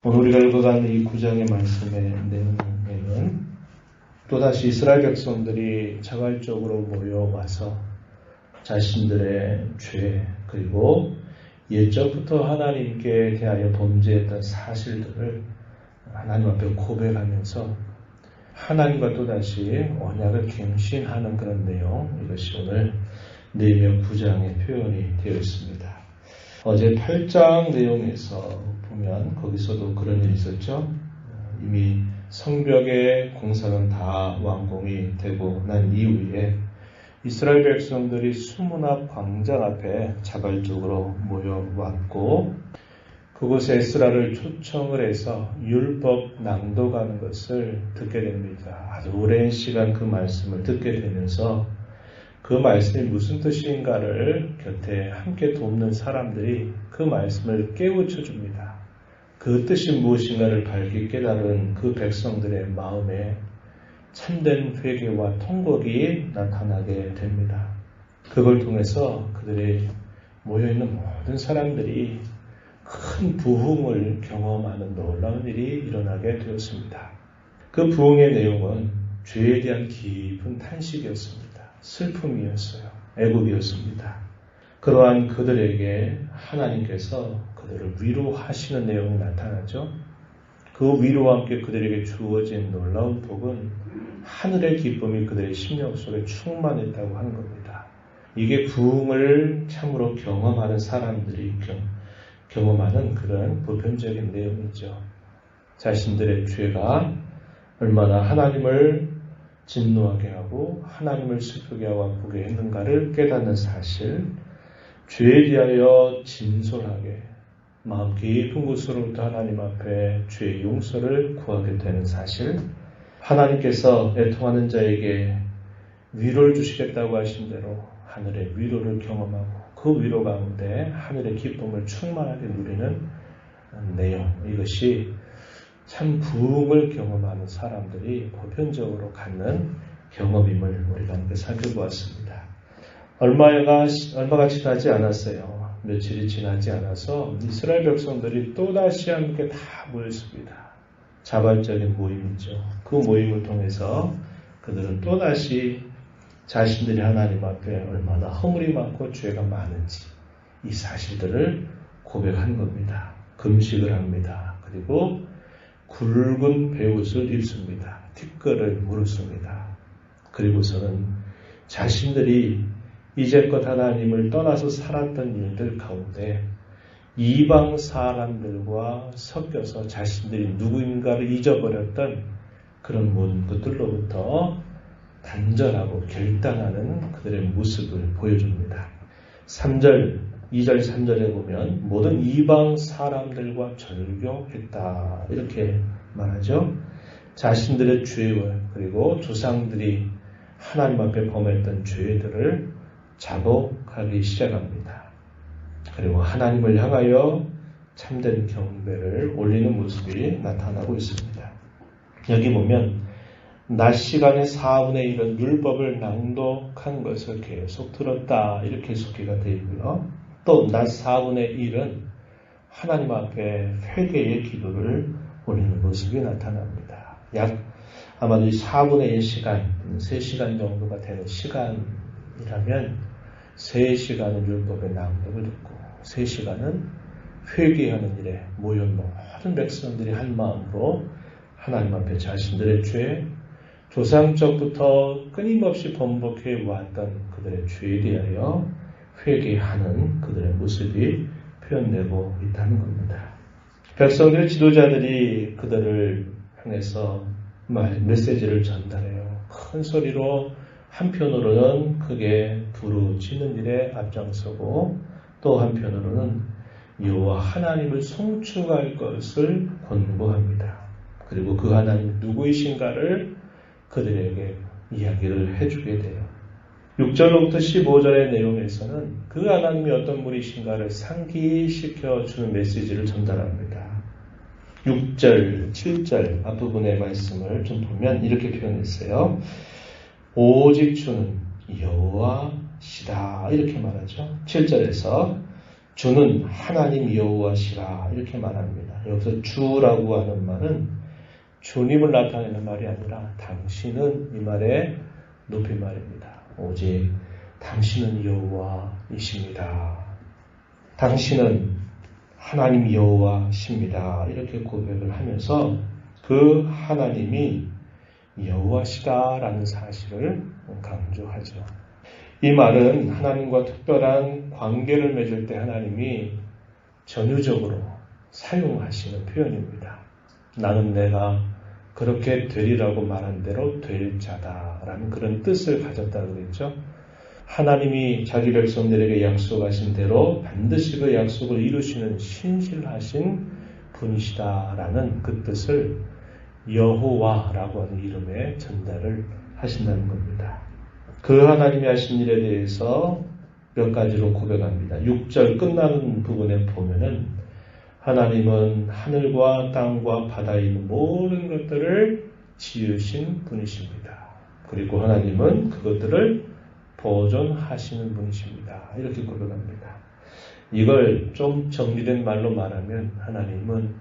오늘 우리가 읽어가는 이 9장의 말씀의 내용에는 또다시 이스라엘 백성들이 자발적으로 모여와서 자신들의 죄 그리고 옛적부터 하나님께 대하여 범죄했던 사실들을 하나님 앞에 고백하면서 하나님과 또다시 언약을 갱신하는 그런 내용, 이것이 오늘 느헤미야 9장의 표현이 되어 있습니다. 어제 8장 내용에서 보면 거기서도 그런 일이 있었죠. 이미 성벽의 공사는 다 완공이 되고 난 이후에 이스라엘 백성들이 수문 앞 광장 앞에 자발적으로 모여왔고 그곳에 에스라를 초청을 해서 율법 낭독하는 것을 듣게 됩니다. 아주 오랜 시간 그 말씀을 듣게 되면서 그 말씀이 무슨 뜻인가를 곁에 함께 돕는 사람들이 그 말씀을 깨우쳐 줍니다. 그 뜻이 무엇인가를 밝히 깨달은 그 백성들의 마음에 참된 회개와 통곡이 나타나게 됩니다. 그걸 통해서 그들이 모여있는 모든 사람들이 큰 부흥을 경험하는 놀라운 일이 일어나게 되었습니다. 그 부흥의 내용은 죄에 대한 깊은 탄식이었습니다. 슬픔이었어요. 애국이었습니다. 그러한 그들에게 하나님께서 그들을 위로하시는 내용이 나타나죠. 그 위로와 함께 그들에게 주어진 놀라운 복은 하늘의 기쁨이 그들의 심령 속에 충만했다고 하는 겁니다. 이게 부흥을 참으로 경험하는 사람들이 경험하는 그런 보편적인 내용이죠. 자신들의 죄가 얼마나 하나님을 진노하게 하고 하나님을 슬프게 하고 아프게 했는가를 깨닫는 사실, 죄에 대하여 진솔하게 마음 깊은 곳으로부터 하나님 앞에 죄의 용서를 구하게 되는 사실, 하나님께서 애통하는 자에게 위로를 주시겠다고 하신 대로 하늘의 위로를 경험하고 그 위로 가운데 하늘의 기쁨을 충만하게 누리는 내용, 이것이 참 부흥을 경험하는 사람들이 보편적으로 갖는 경험임을 우리가 함께 살펴보았습니다. 얼마가 지나지 않았어요. 며칠이 지나지 않아서 이스라엘 백성들이 또다시 함께 다 모였습니다. 자발적인 모임이죠. 그 모임을 통해서 그들은 또다시 자신들이 하나님 앞에 얼마나 허물이 많고 죄가 많은지 이 사실들을 고백한 겁니다. 금식을 합니다. 그리고 굵은 베옷을 입습니다. 티끌을 물었습니다. 그리고서는 자신들이 이제껏 하나님을 떠나서 살았던 일들 가운데 이방 사람들과 섞여서 자신들이 누구인가를 잊어버렸던 그런 모든 것들로부터 단절하고 결단하는 그들의 모습을 보여줍니다. 2절 3절에 보면 모든 이방 사람들과 절교했다 이렇게 말하죠. 자신들의 죄와 그리고 조상들이 하나님 앞에 범했던 죄들을 자복하기 시작합니다. 그리고 하나님을 향하여 참된 경배를 올리는 모습이 나타나고 있습니다. 여기 보면 낮 시간에 4분의 1은 율법을 낭독한 것을 계속 들었다 이렇게 소개가 되어 있고요. 또 낮 4분의 1은 하나님 앞에 회개의 기도를 올리는 모습이 나타납니다. 약 아마도 4분의 1 시간, 3시간 정도가 되는 시간이라면 3시간은 율법의 낭독을 듣고 3시간은 회개하는 일에 모인 모든 백성들이 한 마음으로 하나님 앞에 자신들의 죄, 조상적부터 끊임없이 번복해 왔던 그들의 죄에 대하여 회개하는 그들의 모습이 표현되고 있다는 겁니다. 백성들의 지도자들이 그들을 향해서 메시지를 전달해요. 큰 소리로 한편으로는 크게 부르짖는 일에 앞장서고 또 한편으로는 여호와 하나님을 송축할 것을 권고합니다. 그리고 그 하나님 누구이신가를 그들에게 이야기를 해주게 돼요. 6절로부터 15절의 내용에서는 그 하나님이 어떤 분이신가를 상기시켜 주는 메시지를 전달합니다. 6절, 7절 앞부분의 말씀을 좀 보면 이렇게 표현했어요. 오직 주는 여호와시라 이렇게 말하죠. 7절에서 주는 하나님 여호와시라 이렇게 말합니다. 여기서 주라고 하는 말은 주님을 나타내는 말이 아니라 당신은 이 말의 높임말입니다. 오직 당신은 여호와이십니다. 당신은 하나님 여호와십니다. 이렇게 고백을 하면서 그 하나님이 여호와시다라는 사실을 강조하죠. 이 말은 하나님과 특별한 관계를 맺을 때 하나님이 전유적으로 사용하시는 표현입니다. 나는 내가 그렇게 되리라고 말한 대로 될 자다라는 그런 뜻을 가졌다고 그랬죠. 하나님이 자기 백성들에게 약속하신 대로 반드시 그 약속을 이루시는 신실하신 분이시다라는 그 뜻을 여호와라고 하는 이름에 전달을 하신다는 겁니다. 그 하나님이 하신 일에 대해서 몇 가지로 고백합니다. 6절 끝나는 부분에 보면은 하나님은 하늘과 땅과 바다에 있는 모든 것들을 지으신 분이십니다. 그리고 하나님은 그것들을 보존하시는 분이십니다. 이렇게 고백합니다. 이걸 좀 정리된 말로 말하면 하나님은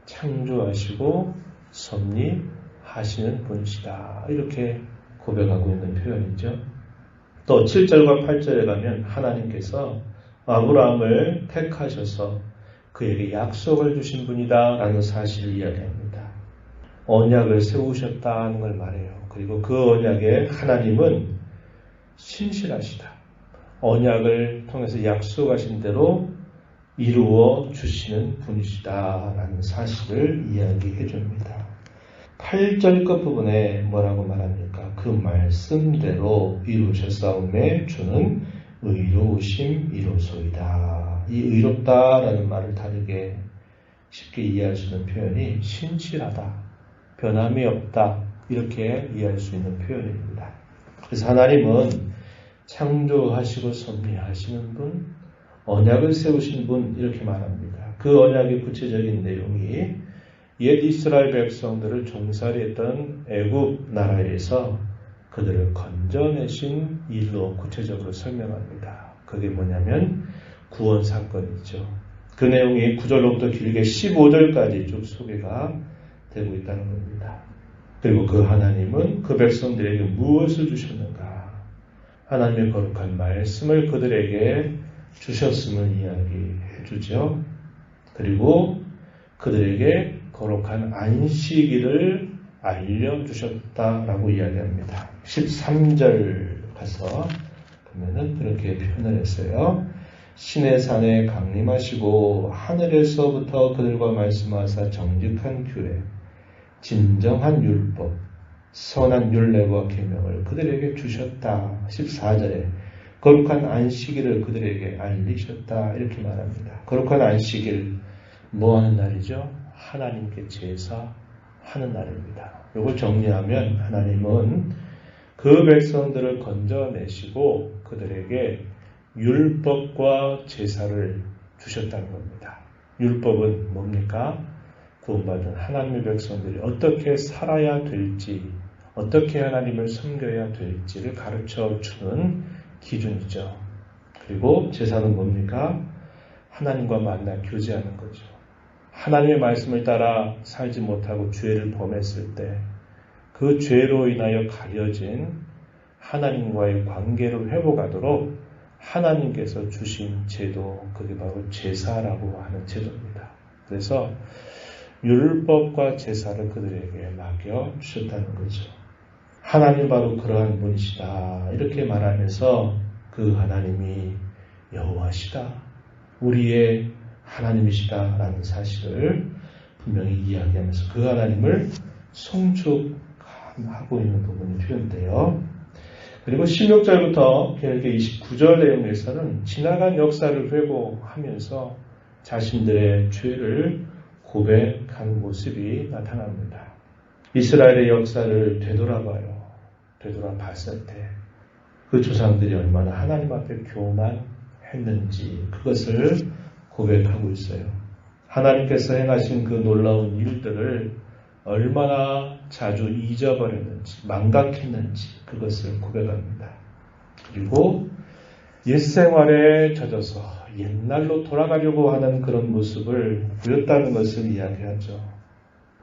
창조하시고 섭리하시는 분이시다. 이렇게 고백하고 있는 표현이죠. 또 7절과 8절에 가면 하나님께서 아브라함을 택하셔서 그에게 약속을 주신 분이다 라는 사실을 이야기합니다. 언약을 세우셨다는 걸 말해요. 그리고 그 언약에 하나님은 신실하시다. 언약을 통해서 약속하신 대로 이루어 주시는 분이시다 라는 사실을 이야기해 줍니다. 8절 끝부분에 뭐라고 말합니까? 그 말씀대로 이루셨사오매 주는 의로우심이로소이다. 이 의롭다라는 말을 다르게 쉽게 이해할 수 있는 표현이 신실하다, 변함이 없다 이렇게 이해할 수 있는 표현입니다. 그래서 하나님은 창조하시고 섭리하시는 분, 언약을 세우신 분 이렇게 말합니다. 그 언약의 구체적인 내용이 옛 이스라엘 백성들을 종살이 했던 애굽 나라에서 그들을 건져내신 일로 구체적으로 설명합니다. 그게 뭐냐면 구원 사건이죠. 그 내용이 9절로부터 길게 15절까지 쭉 소개가 되고 있다는 겁니다. 그리고 그 하나님은 그 백성들에게 무엇을 주셨는가? 하나님의 거룩한 말씀을 그들에게 주셨음을 이야기해 주죠. 그리고 그들에게 거룩한 안식일을 알려주셨다라고 이야기합니다. 13절 가서 보면은 그렇게 표현을 했어요. 신의 산에 강림하시고 하늘에서부터 그들과 말씀하사 정직한 규례, 진정한 율법, 선한 율례와 계명을 그들에게 주셨다. 14절에 거룩한 안식일을 그들에게 알리셨다. 이렇게 말합니다. 거룩한 안식일 뭐 하는 날이죠? 하나님께 제사하는 날입니다. 이걸 정리하면 하나님은 그 백성들을 건져내시고 그들에게 율법과 제사를 주셨다는 겁니다. 율법은 뭡니까? 구원받은 하나님의 백성들이 어떻게 살아야 될지, 어떻게 하나님을 섬겨야 될지를 가르쳐 주는 기준이죠. 그리고 제사는 뭡니까? 하나님과 만나 교제하는 거죠. 하나님의 말씀을 따라 살지 못하고 죄를 범했을 때 그 죄로 인하여 가려진 하나님과의 관계를 회복하도록 하나님께서 주신 제도, 그게 바로 제사라고 하는 제도입니다. 그래서 율법과 제사를 그들에게 맡겨주셨다는 거죠. 하나님 바로 그러한 분이시다. 이렇게 말하면서 그 하나님이 여호와시다. 우리의 하나님이시다라는 사실을 분명히 이야기하면서 그 하나님을 송축하고 있는 부분이 표현돼요. 그리고 16절부터 길게 29절 내용에서는 지나간 역사를 회고하면서 자신들의 죄를 고백한 모습이 나타납니다. 이스라엘의 역사를 되돌아봐요. 되돌아봤을 때 그 조상들이 얼마나 하나님 앞에 교만했는지 그것을 고백하고 있어요. 하나님께서 행하신 그 놀라운 일들을 얼마나 자주 잊어버렸는지, 망각했는지 그것을 고백합니다. 그리고 옛 생활에 젖어서 옛날로 돌아가려고 하는 그런 모습을 보였다는 것을 이야기하죠.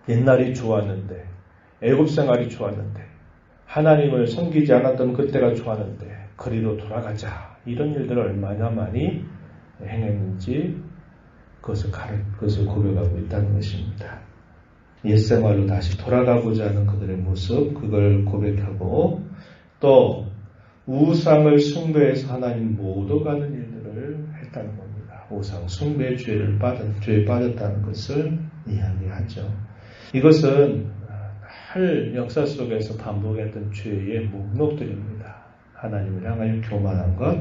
옛날이 좋았는데, 애굽 생활이 좋았는데, 하나님을 섬기지 않았던 그때가 좋았는데 그리로 돌아가자. 이런 일들을 얼마나 많이 행했는지 그것을 고백하고 있다는 것입니다. 옛 생활로 다시 돌아가고자 하는 그들의 모습, 그걸 고백하고 또 우상을 숭배해서 하나님 못 오가는 일들을 했다는 겁니다. 우상 숭배의 죄에 빠졌다는 것을 이야기하죠. 이것은 할 역사 속에서 반복했던 죄의 목록들입니다. 하나님을 향하여 교만한 것,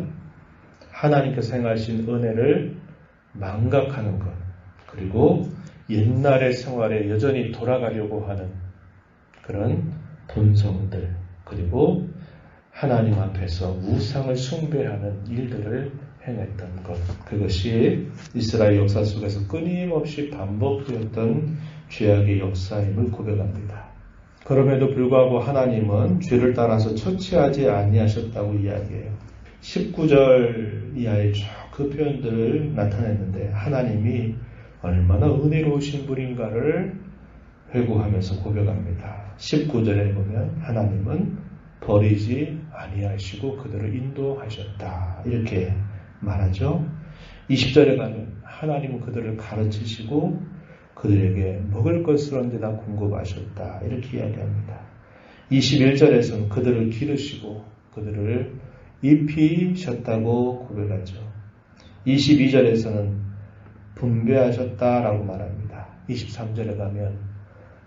하나님께서 행하신 은혜를 망각하는 것, 그리고 옛날의 생활에 여전히 돌아가려고 하는 그런 본성들, 그리고 하나님 앞에서 우상을 숭배하는 일들을 행했던 것, 그것이 이스라엘 역사 속에서 끊임없이 반복되었던 죄악의 역사임을 고백합니다. 그럼에도 불구하고 하나님은 죄를 따라서 처치하지 아니하셨다고 이야기해요. 19절 이하의 쭉 그 표현들을 나타냈는데 하나님이 얼마나 은혜로우신 분인가를 회고하면서 고백합니다. 19절에 보면 하나님은 버리지 아니하시고 그들을 인도하셨다. 이렇게 말하죠. 20절에 가면 하나님은 그들을 가르치시고 그들에게 먹을 것을 언제나 공급하셨다. 이렇게 이야기합니다. 21절에서는 그들을 기르시고 그들을 입히셨다고 고백하죠. 22절에서는 분배하셨다라고 말합니다. 23절에 가면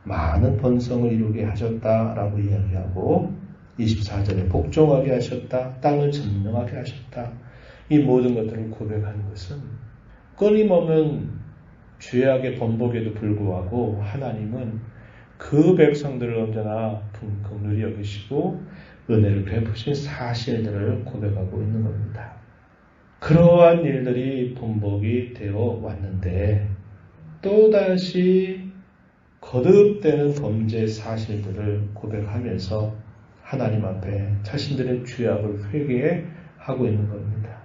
많은 번성을 이루게 하셨다라고 이야기하고 24절에 복종하게 하셨다. 땅을 점령하게 하셨다. 이 모든 것들을 고백하는 것은 끊임없는 죄악의 번복에도 불구하고 하나님은 그 백성들을 언제나 긍휼히 여기시고 은혜를 베푸신 사실들을 고백하고 있는 겁니다. 그러한 일들이 번복이 되어 왔는데 또다시 거듭되는 범죄 사실들을 고백하면서 하나님 앞에 자신들의 죄악을 회개하고 있는 겁니다.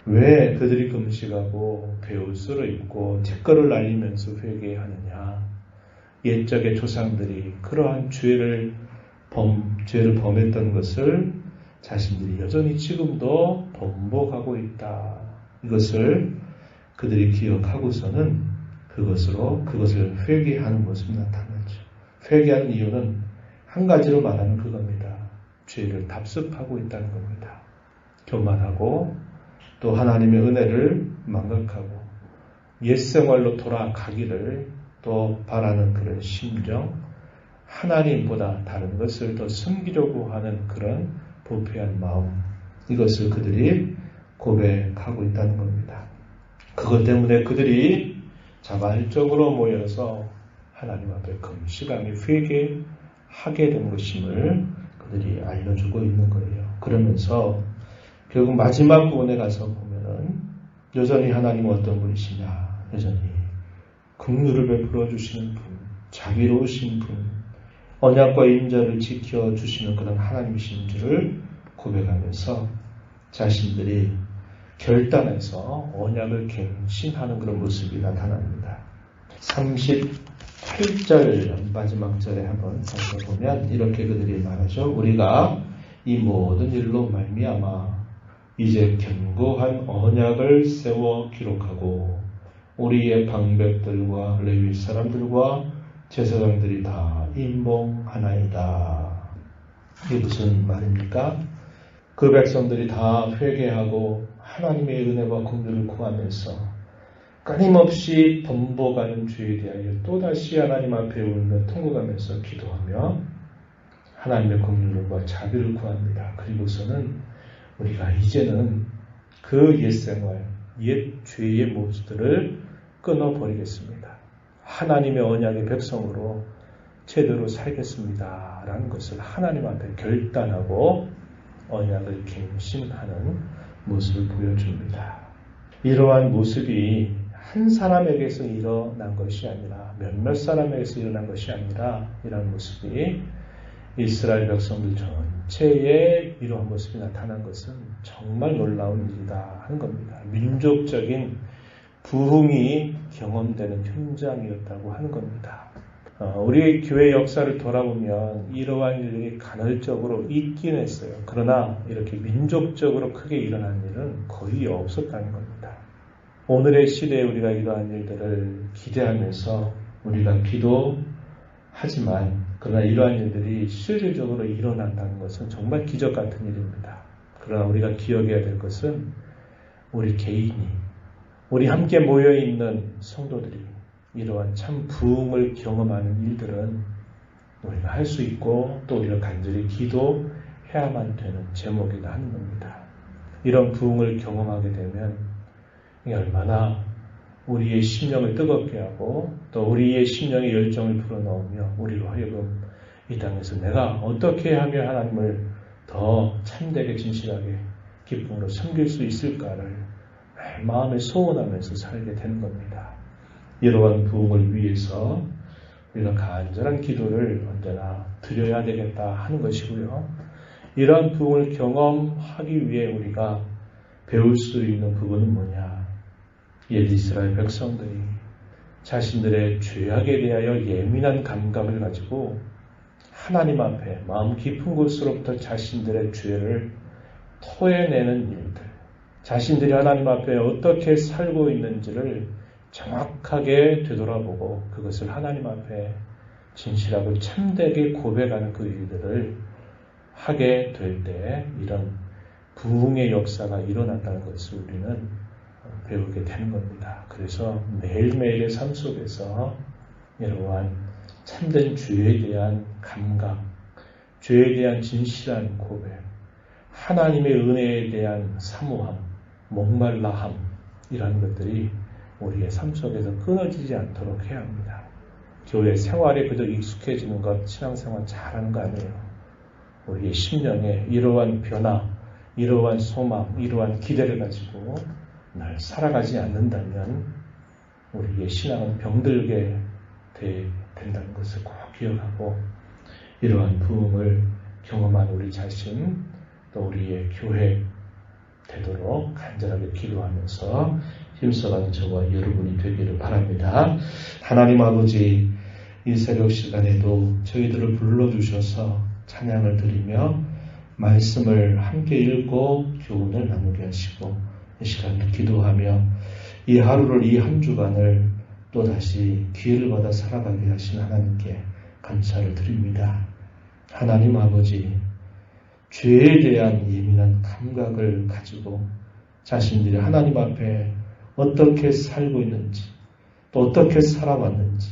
왜 그들이 금식하고 배옷을 입고 뒷걸을 날리면서 회개하느냐? 옛적의 조상들이 그러한 죄를 범했던 것을 자신들이 여전히 지금도 번복하고 있다. 이것을 그들이 기억하고서는 그것을 회개하는 모습이 나타나죠. 회개하는 이유는 한 가지로 말하면 그겁니다. 죄를 답습하고 있다는 겁니다. 교만하고 또 하나님의 은혜를 망각하고 옛 생활로 돌아가기를 또 바라는 그런 심정, 하나님보다 다른 것을 더 섬기려고 하는 그런 부패한 마음, 이것을 그들이 고백하고 있다는 겁니다. 그것 때문에 그들이 자발적으로 모여서 하나님 앞에 금식하며 회개하게 된 것임을 그들이 알려주고 있는 거예요. 그러면서 결국 마지막 부분에 가서 보면은 여전히 하나님은 어떤 분이시냐, 여전히 긍휼을 베풀어 주시는 분, 자비로우신 분, 언약과 인자를 지켜주시는 그런 하나님이신 줄을 고백하면서 자신들이 결단해서 언약을 갱신하는 그런 모습이 나타납니다. 38절 마지막 절에 한번 다시 보면 이렇게 그들이 말하죠. 우리가 이 모든 일로 말미암아 이제 견고한 언약을 세워 기록하고 우리의 방백들과 레위 사람들과 제사장들이 다 임봉하나이다. 이게 무슨 말입니까? 그 백성들이 다 회개하고 하나님의 은혜와 긍휼을 구하면서 끊임없이 번복하는 죄에 대하여 또다시 하나님 앞에 울며 통곡하면서 기도하며 하나님의 긍휼과 자비를 구합니다. 그리고서는 우리가 이제는 그 옛 생활, 옛 죄의 모습들을 끊어버리겠습니다. 하나님의 언약의 백성으로 제대로 살겠습니다. 라는 것을 하나님 앞에 결단하고 언약을 갱신하는 모습을 보여줍니다. 이러한 모습이 한 사람에게서 일어난 것이 아니라 몇몇 사람에게서 일어난 것이 아니라 이러한 모습이 이스라엘 백성들 전체에 이러한 모습이 나타난 것은 정말 놀라운 일이다 하는 겁니다. 민족적인 부흥이 경험되는 현장이었다고 하는 겁니다. 우리 교회 역사를 돌아보면 이러한 일이 간헐적으로 있긴 했어요. 그러나 이렇게 민족적으로 크게 일어난 일은 거의 없었다는 겁니다. 오늘의 시대에 우리가 이러한 일들을 기대하면서 우리가 기도하지만 그러나 이러한 일들이 실질적으로 일어난다는 것은 정말 기적 같은 일입니다. 그러나 우리가 기억해야 될 것은 우리 개인이, 우리 함께 모여있는 성도들이 이러한 참 부흥을 경험하는 일들은 우리가 할 수 있고 또 우리가 간절히 기도해야만 되는 제목이다 하는 겁니다. 이런 부흥을 경험하게 되면 얼마나 우리의 심령을 뜨겁게 하고 또 우리의 심령의 열정을 불어넣으며 우리로 하여금 이 땅에서 내가 어떻게 하면 하나님을 더 참되게 진실하게 기쁨으로 섬길 수 있을까를 마음에 소원하면서 살게 되는 겁니다. 이러한 부흥을 위해서 우리가 간절한 기도를 언제나 드려야 되겠다 하는 것이고요. 이러한 부흥을 경험하기 위해 우리가 배울 수 있는 부분은 뭐냐? 옛 이스라엘 백성들이 자신들의 죄악에 대하여 예민한 감각을 가지고 하나님 앞에 마음 깊은 곳으로부터 자신들의 죄를 토해내는 일들, 자신들이 하나님 앞에 어떻게 살고 있는지를 정확하게 되돌아보고 그것을 하나님 앞에 진실하고 참되게 고백하는 그 일들을 하게 될 때 이런 부흥의 역사가 일어난다는 것을 우리는 배우게 되는 겁니다. 그래서 매일매일의 삶 속에서 이러한 참된 죄에 대한 감각, 죄에 대한 진실한 고백, 하나님의 은혜에 대한 사모함, 목말라함 이라는 것들이 우리의 삶 속에서 끊어지지 않도록 해야 합니다. 교회 생활에 그저 익숙해지는 것, 신앙생활 잘하는 거 아니에요. 우리의 심령에 이러한 변화, 이러한 소망, 이러한 기대를 가지고 늘 살아가지 않는다면 우리의 신앙은 병들게 된다는 것을 꼭 기억하고 이러한 부흥을 경험한 우리 자신 또 우리의 교회 되도록 간절하게 기도하면서 힘써가는 저와 여러분이 되기를 바랍니다. 하나님 아버지, 이 새벽 시간에도 저희들을 불러주셔서 찬양을 드리며 말씀을 함께 읽고 교훈을 나누게 하시고 이 시간을 기도하며 이 하루를, 이 한 주간을 또다시 기회를 받아 살아가게 하신 하나님께 감사를 드립니다. 하나님 아버지, 죄에 대한 예민한 감각을 가지고 자신들이 하나님 앞에 어떻게 살고 있는지 또 어떻게 살아왔는지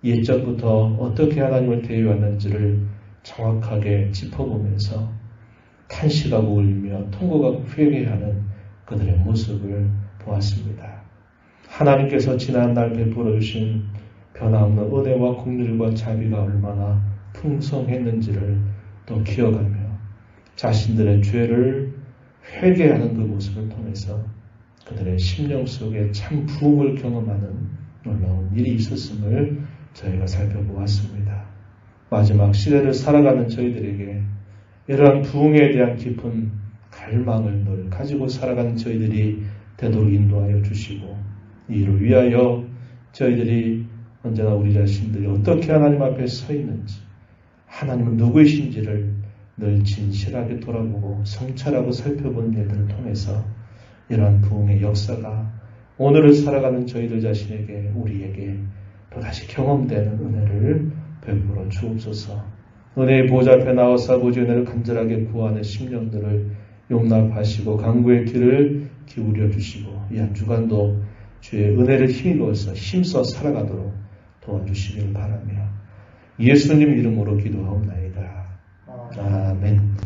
예전부터 어떻게 하나님을 대해왔는지를 정확하게 짚어보면서 탄식하고 울며 통곡하고 회개하는 그들의 모습을 보았습니다. 하나님께서 지난날 베풀어 주신 변함없는 은혜와 긍휼과 자비가 얼마나 풍성했는지를 또 기억하며 자신들의 죄를 회개하는 그 모습을 통해서 그들의 심령 속에 참 부흥을 경험하는 놀라운 일이 있었음을 저희가 살펴보았습니다. 마지막 시대를 살아가는 저희들에게 이러한 부흥에 대한 깊은 갈망을 늘 가지고 살아가는 저희들이 되도록 인도하여 주시고 이를 위하여 저희들이 언제나 우리 자신들이 어떻게 하나님 앞에 서 있는지 하나님은 누구이신지를 늘 진실하게 돌아보고 성찰하고 살펴보는 일들을 통해서 이러한 부흥의 역사가 오늘을 살아가는 저희들 자신에게 우리에게 또다시 경험되는 은혜를 베풀어 주옵소서. 은혜의 보좌 앞에 나와서 아버지 은혜를 간절하게 구하는 심령들을 용납하시고 강구의 귀를 기울여 주시고 이 한 주간도 주의 은혜를 힘입어서 힘써 살아가도록 도와주시기를 바라며 예수님 이름으로 기도하옵나이다. 아멘.